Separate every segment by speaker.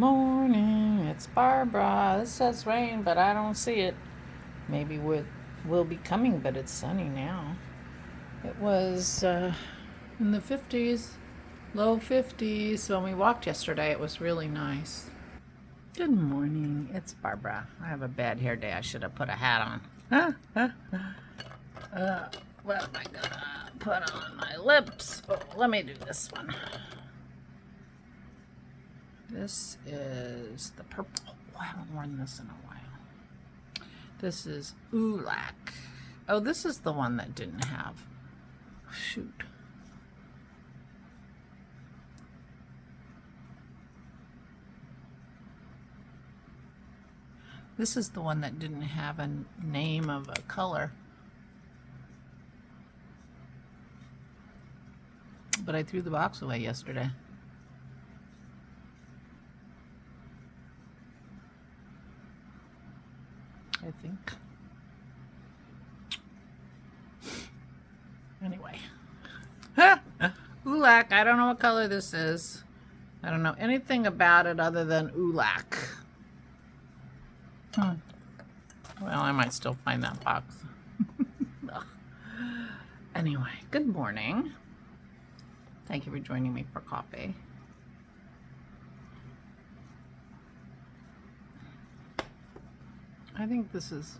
Speaker 1: morning, it's Barbara. It says rain, but I don't see it. Maybe will be coming, but it's sunny now. It was in the 50s, low 50s. When we walked yesterday, it was really nice. Good morning, it's Barbara. I have a bad hair day. I should have put a hat on. What am I gonna put on my lips? Oh, let me do this one. This is the purple. Oh, I haven't worn this in a while. This is Oolak. Oh, this is the one that didn't have. Shoot. This is the one that didn't have a name of a color. But I threw the box away yesterday. I think. Anyway. Oolak. I don't know what color this is. I don't know anything about it other than Oolak. Well, I might still find that box. Anyway, good morning. Thank you for joining me for coffee. I think this is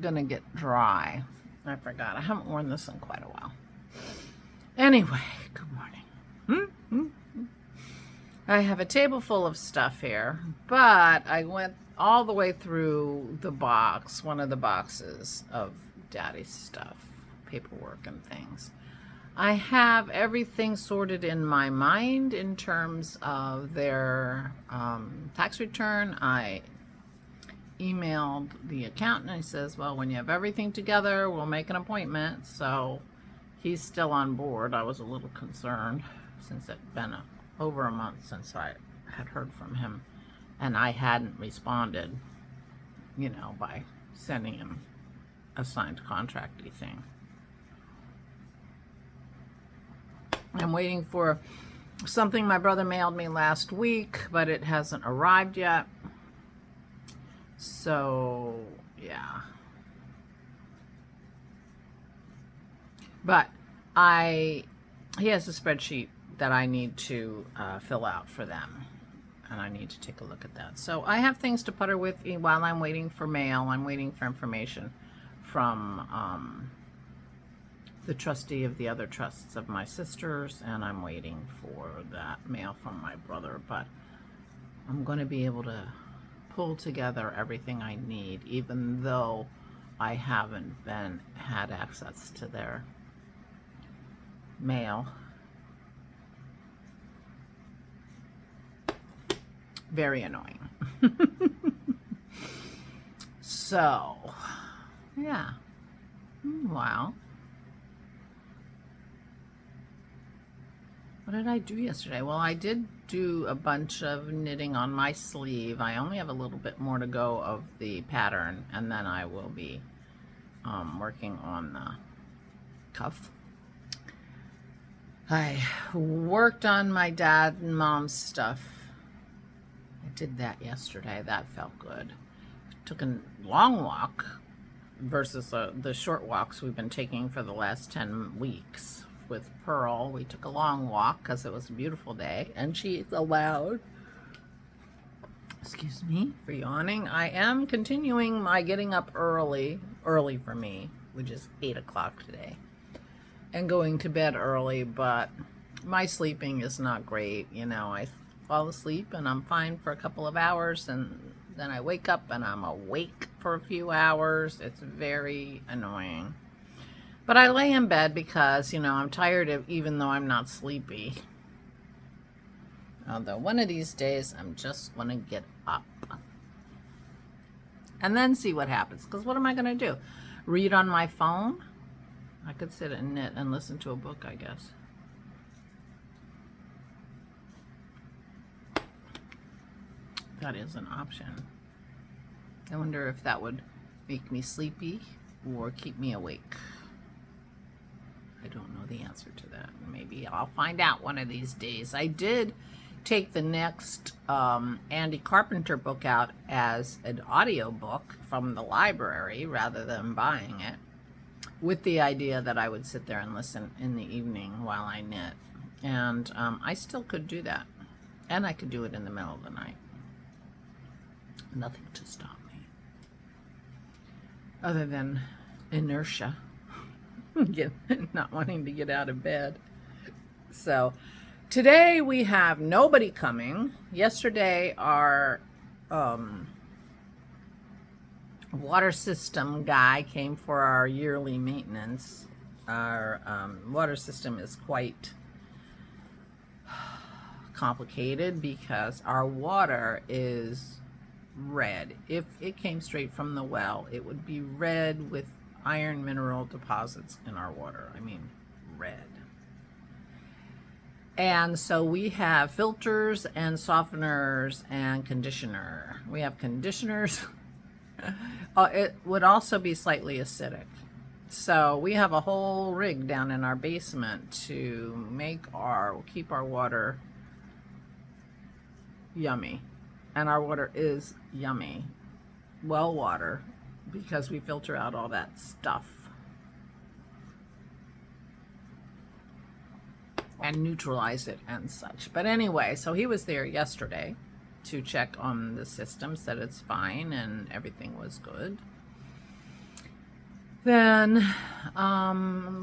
Speaker 1: gonna get dry. I forgot. I haven't worn this in quite a while. Anyway, good morning. I have a table full of stuff here, but I went all the way through the box, one of the boxes of Daddy's stuff, paperwork and things. I have everything sorted in my mind in terms of their tax return. I emailed the accountant and he says, well, when you have everything together, we'll make an appointment. So he's still on board. I was a little concerned since it'd been over a month since I had heard from him and I hadn't responded, by sending him a signed contract-y thing. I'm waiting for something my brother mailed me last week, but it hasn't arrived yet. So, yeah. But he has a spreadsheet that I need to fill out for them. And I need to take a look at that. So I have things to putter with while I'm waiting for mail. I'm waiting for information from the trustee of the other trusts of my sisters, and I'm waiting for that mail from my brother. But I'm going to be able to pull together everything I need, even though I haven't had access to their mail. Very annoying. So, yeah. Wow. What did I do yesterday? Well, I did do a bunch of knitting on my sleeve. I only have a little bit more to go of the pattern, and then I will be working on the cuff. I worked on my dad and mom's stuff. I did that yesterday. That felt good. Took a long walk versus the short walks we've been taking for the last 10 weeks. With Pearl, we took a long walk because it was a beautiful day, and she's allowed. Excuse me for yawning. I am continuing my getting up early for me, which is 8 o'clock today, and going to bed early, but my sleeping is not great. I fall asleep and I'm fine for a couple of hours, and then I wake up and I'm awake for a few hours. It's very annoying. But I lay in bed because, I'm tired even though I'm not sleepy. Although one of these days I'm just going to get up. And then see what happens. Because what am I going to do? Read on my phone? I could sit and knit and listen to a book, I guess. That is an option. I wonder if that would make me sleepy or keep me awake. I don't know the answer to that. Maybe I'll find out one of these days. I did take the next Andy Carpenter book out as an audio book from the library rather than buying it, with the idea that I would sit there and listen in the evening while I knit. And I still could do that. And I could do it in the middle of the night. Nothing to stop me. Other than inertia. Not wanting to get out of bed. So today we have nobody coming. Yesterday our water system guy came for our yearly maintenance. Our water system is quite complicated because our water is red. If it came straight from the well, it would be red with iron mineral deposits in our water. I mean, red. And so we have filters and softeners and conditioner. We have conditioners. It would also be slightly acidic. So we have a whole rig down in our basement to keep our water yummy. And our water is yummy. Well water, because we filter out all that stuff and neutralize it and such. But anyway, so he was there yesterday to check on the system, said it's fine and everything was good. Then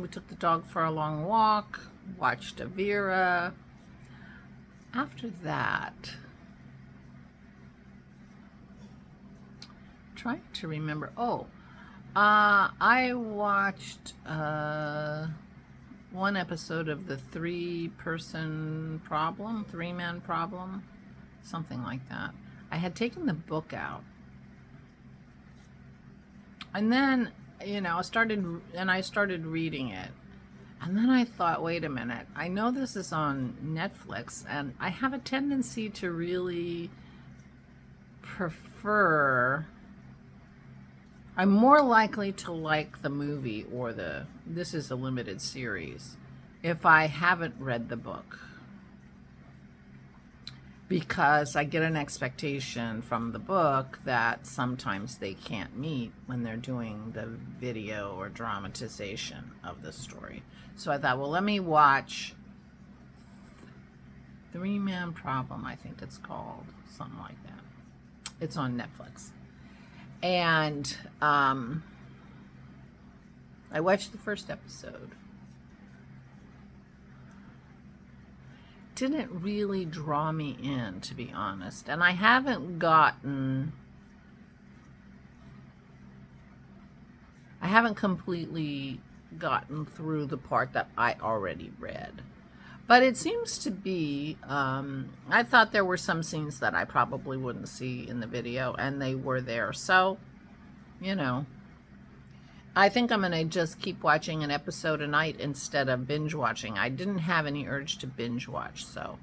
Speaker 1: we took the dog for a long walk, watched Avira. After that, trying to remember. I watched one episode of the three-man problem, something like that. I had taken the book out, and then I started reading it, and then I thought, wait a minute, I know this is on Netflix, and I have a tendency to really I'm more likely to like the movie or this is a limited series if I haven't read the book, because I get an expectation from the book that sometimes they can't meet when they're doing the video or dramatization of the story. So I thought, well, let me watch Three-Man Problem, I think it's called, something like that. It's on Netflix. And I watched the first episode. Didn't really draw me in, to be honest. And I haven't completely gotten through the part that I already read. But it seems to be, I thought there were some scenes that I probably wouldn't see in the video, and they were there. So, I think I'm going to just keep watching an episode a night instead of binge watching. I didn't have any urge to binge watch, so,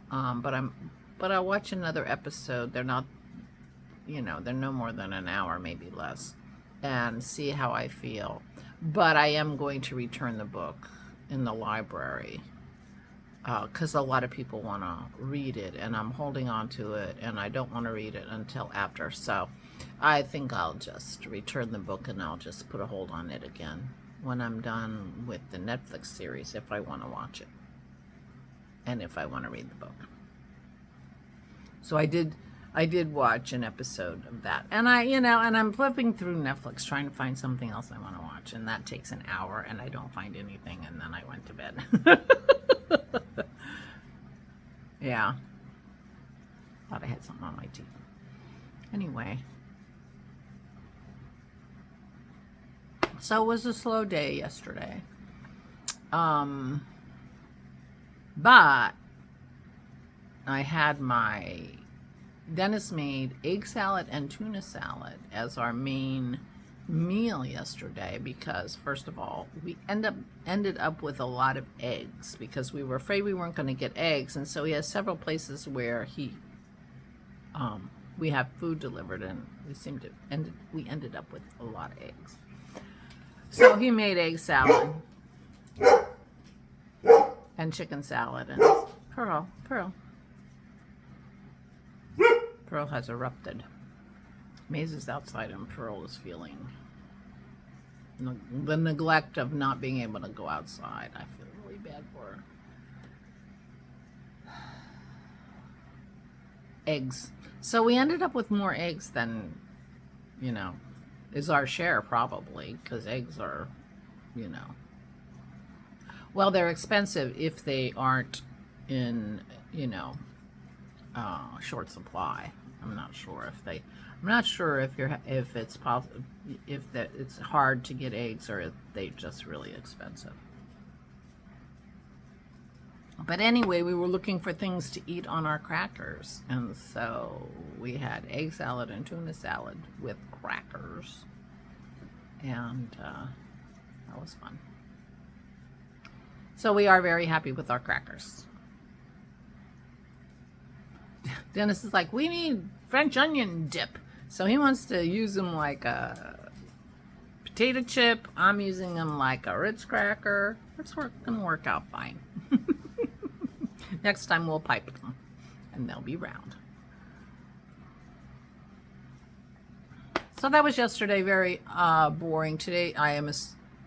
Speaker 1: but I'll watch another episode. They're not, they're no more than an hour, maybe less, and see how I feel. But I am going to return the book in the library, because a lot of people want to read it, and I'm holding on to it, and I don't want to read it until after. So I think I'll just return the book, and I'll just put a hold on it again when I'm done with the Netflix series, if I want to watch it and if I want to read the book. So I did watch an episode of that, and and I'm flipping through Netflix trying to find something else I want to watch, and that takes an hour, and I don't find anything, and then I went to bed. Yeah. Thought I had something on my teeth. Anyway. So it was a slow day yesterday. But I had Dennis made egg salad and tuna salad as our main meal yesterday, because first of all, we ended up with a lot of eggs because we were afraid we weren't going to get eggs, and so he has several places where we have food delivered, and we ended up with a lot of eggs. So he made egg salad and chicken salad, and Pearl, Pearl has erupted. Maze is outside and Pearl is feeling the neglect of not being able to go outside. I feel really bad for her. Eggs. So we ended up with more eggs than, you know, is our share probably, because eggs are, you know, well, they're expensive if they aren't in, you know, short supply. I'm not sure if it's possible, if that it's hard to get eggs, or if they're just really expensive. But anyway, we were looking for things to eat on our crackers, and so we had egg salad and tuna salad with crackers, and that was fun. So we are very happy with our crackers. Dennis is like, we need French onion dip. So he wants to use them like a potato chip. I'm using them like a Ritz cracker. It's gonna work out fine. Next time we'll pipe them and they'll be round. So that was yesterday. Very boring. Today I am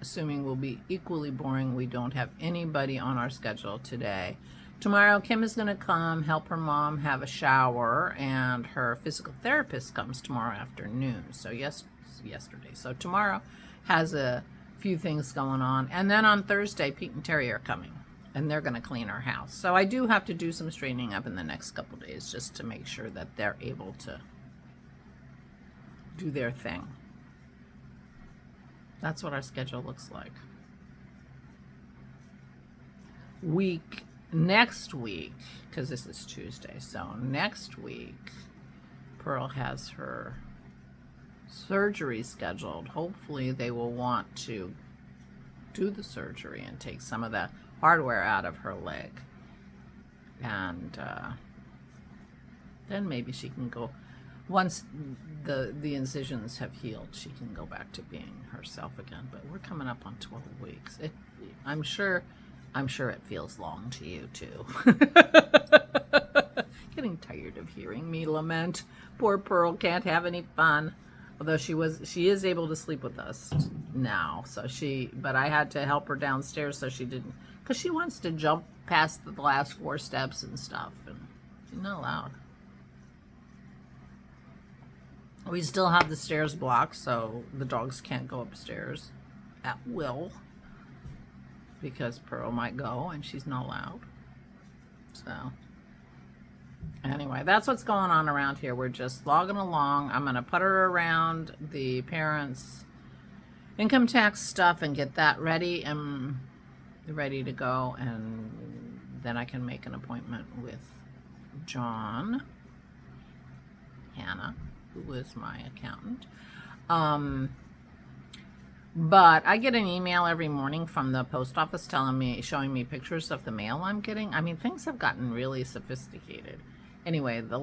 Speaker 1: assuming will be equally boring. We don't have anybody on our schedule today. Tomorrow Kim is going to come help her mom have a shower, and her physical therapist comes tomorrow afternoon. So yesterday. So tomorrow has a few things going on. And then on Thursday, Pete and Terry are coming, and they're going to clean our house. So I do have to do some straightening up in the next couple days just to make sure that they're able to do their thing. That's what our schedule looks like. Next week, because this is Tuesday, so next week, Pearl has her surgery scheduled. Hopefully they will want to do the surgery and take some of the hardware out of her leg. And then maybe she can go, once the incisions have healed, she can go back to being herself again. But we're coming up on 12 weeks. I'm sure it feels long to you too. Getting tired of hearing me lament. Poor Pearl can't have any fun. Although she is able to sleep with us now. But I had to help her downstairs so she didn't, because she wants to jump past the last 4 steps and stuff, and she's not allowed. We still have the stairs blocked, so the dogs can't go upstairs at will, because Pearl might go and she's not allowed. So anyway, that's what's going on around here. We're just logging along. I'm going to putter around the parents' income tax stuff and get that ready and ready to go, and then I can make an appointment with John Hannah, who is my accountant. But I get an email every morning from the post office showing me pictures of the mail I'm getting. I mean, things have gotten really sophisticated. Anyway, the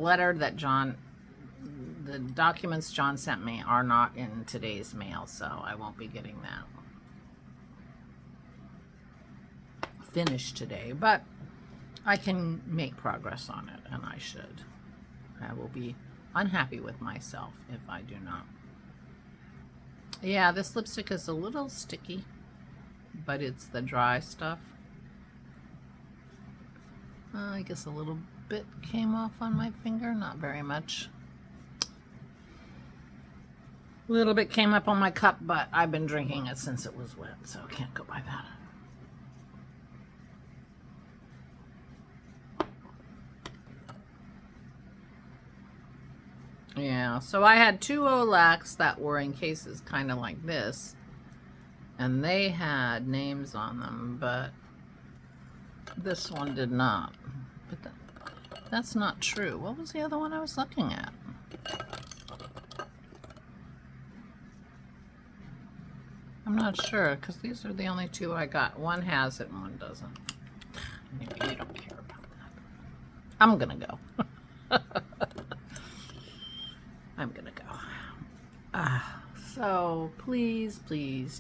Speaker 1: documents John sent me are not in today's mail, so I won't be getting that finished today. But I can make progress on it, and I should. I will be unhappy with myself if I do not. Yeah, this lipstick is a little sticky, but it's the dry stuff. I guess a little bit came off on my finger, not very much. A little bit came up on my cup, but I've been drinking it since it was wet, so I can't go by that. Yeah, so I had 2 Olacs that were in cases kind of like this, and they had names on them, but this one did not. But that's not true. What was the other one I was looking at? I'm not sure, because these are the only 2 I got. One has it and one doesn't. Maybe you don't care about that. I'm gonna go. I'm gonna go. So please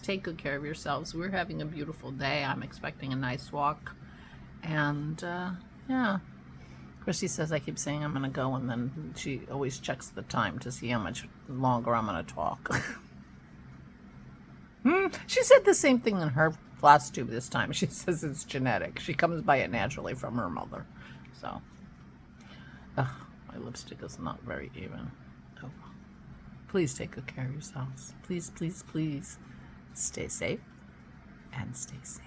Speaker 1: take good care of yourselves. We're having a beautiful day. I'm expecting a nice walk, and yeah, Christy says I keep saying I'm going to go, and then she always checks the time to see how much longer I'm going to talk. She said the same thing in her floss tube this time. She says it's genetic. She comes by it naturally from her mother. So, my lipstick is not very even. Oh, please take good care of yourselves. Please, please, please stay safe and stay sane.